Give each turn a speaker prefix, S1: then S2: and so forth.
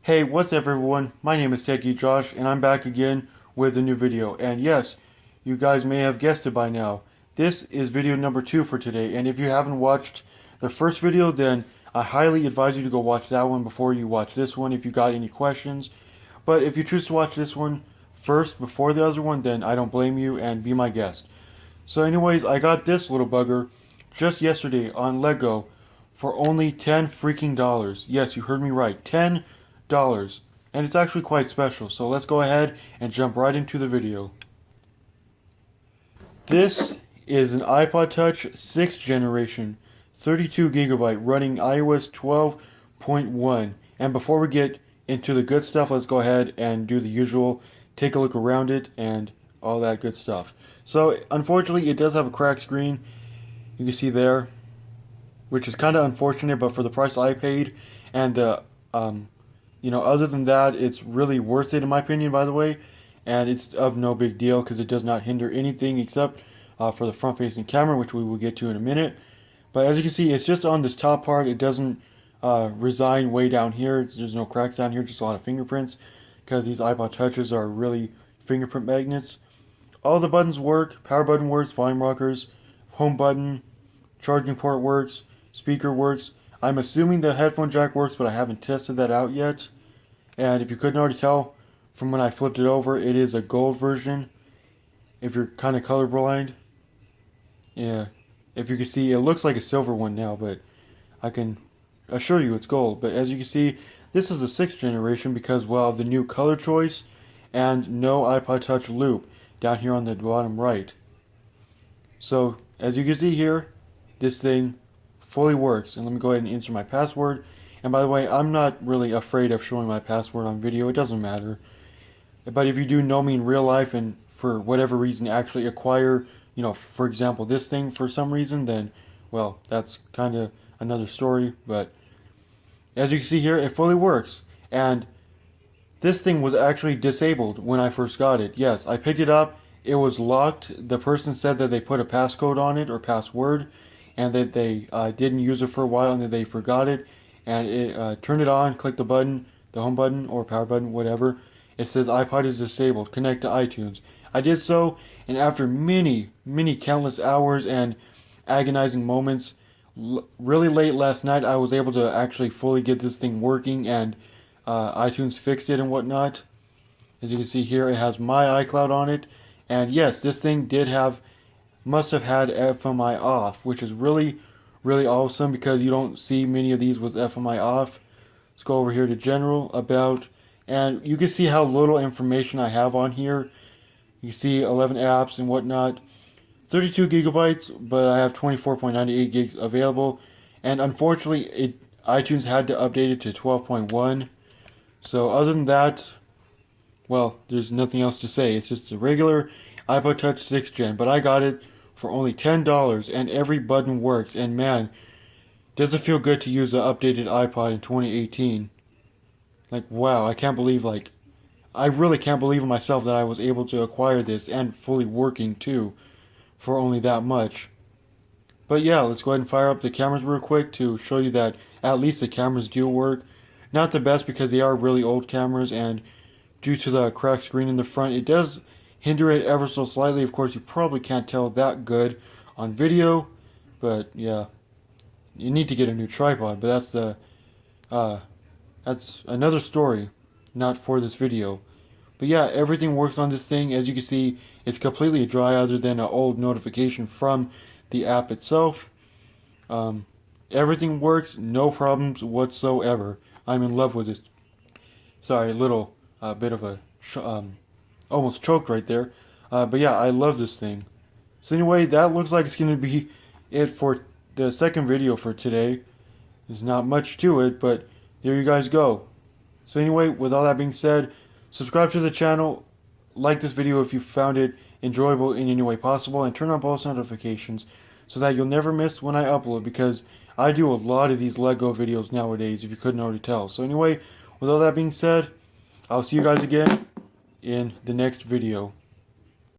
S1: Hey, what's up everyone? My name is techgeekjosh and I'm back again with a new video. And yes, you guys may have guessed it by now. This is video number 2 for today, and if you haven't watched the first video, then I highly advise you to go watch that one before you watch this one if you got any questions. But if you choose to watch this one first before the other one, then I don't blame you and be my guest. So anyways, I got this little bugger just yesterday on Letgo for only $10 freaking dollars. Yes, you heard me right, $10. And it's actually quite special, so let's go ahead and jump right into the video. This is an iPod Touch 6th generation, 32GB, running iOS 12.1. And before we get into the good stuff, let's go ahead and do the usual, take a look around it and all that good stuff. So unfortunately it does have a cracked screen, you can see there, which is kind of unfortunate, but for the price I paid and the other than that, it's really worth it in my opinion, by the way, and it's of no big deal because it does not hinder anything except for the front-facing camera, which we will get to in a minute. But as you can see, it's just on this top part. It doesn't reside way down here. There's no cracks down here, just a lot of fingerprints because these iPod Touches are really fingerprint magnets. All the buttons work. Power button works, volume rockers, home button, charging port works, speaker works. I'm assuming the headphone jack works, but I haven't tested that out yet. And if you couldn't already tell from when I flipped it over, it is a gold version. If you're kind of colorblind, yeah. If you can see, it looks like a silver one now, but I can assure you it's gold. But as you can see, this is the 6th generation because, well, of the new color choice and no iPod Touch loop down here on the bottom right. So as you can see here, this thing fully works. And let me go ahead and insert my password. And by the way, I'm not really afraid of showing my password on video. It doesn't matter. But if you do know me in real life and for whatever reason actually acquire, for example, this thing for some reason, then, well, that's kind of another story. But as you can see here, it fully works. And this thing was actually disabled when I first got it. Yes, I picked it up. It was locked. The person said that they put a passcode on it or password and that they didn't use it for a while and that they forgot it. And it turned it on, click the button, the home button or power button, whatever. It says iPod is disabled, connect to iTunes. I did so, and after many countless hours and agonizing moments, really late last night, I was able to actually fully get this thing working, and iTunes fixed it and whatnot. As you can see here, it has my iCloud on it, and yes, this thing must have had FMI off, which is really awesome because you don't see many of these with FMI off. Let's go over here to general, about, and you can see how little information I have on here. You can see 11 apps and whatnot, 32 gigabytes, but I have 24.98 gigs available. And unfortunately, iTunes had to update it to 12.1. So other than that, well, there's nothing else to say. It's just a regular iPod Touch 6th Gen, but I got it for only $10 and every button works, and man, does it feel good to use an updated iPod in 2018. Like, wow, I really can't believe in myself that I was able to acquire this and fully working too for only that much. But yeah, let's go ahead and fire up the cameras real quick to show you that at least the cameras do work. Not the best because they are really old cameras, and due to the cracked screen in the front, it does hinder it ever so slightly. Of course, you probably can't tell that good on video, but yeah, you need to get a new tripod. But that's another story, not for this video. But yeah, everything works on this thing. As you can see, it's completely dry other than an old notification from the app itself. Everything works, no problems whatsoever. I'm in love with this. Sorry, a little bit of a almost choked right there. But yeah, I love this thing. So anyway, that looks like it's going to be it for the second video for today. There's not much to it, but there you guys go. So anyway, with all that being said, subscribe to the channel, like this video if you found it enjoyable in any way possible, and turn on post notifications so that you'll never miss when I upload, because I do a lot of these Lego videos nowadays, if you couldn't already tell. So anyway, with all that being said, I'll see you guys again in the next video.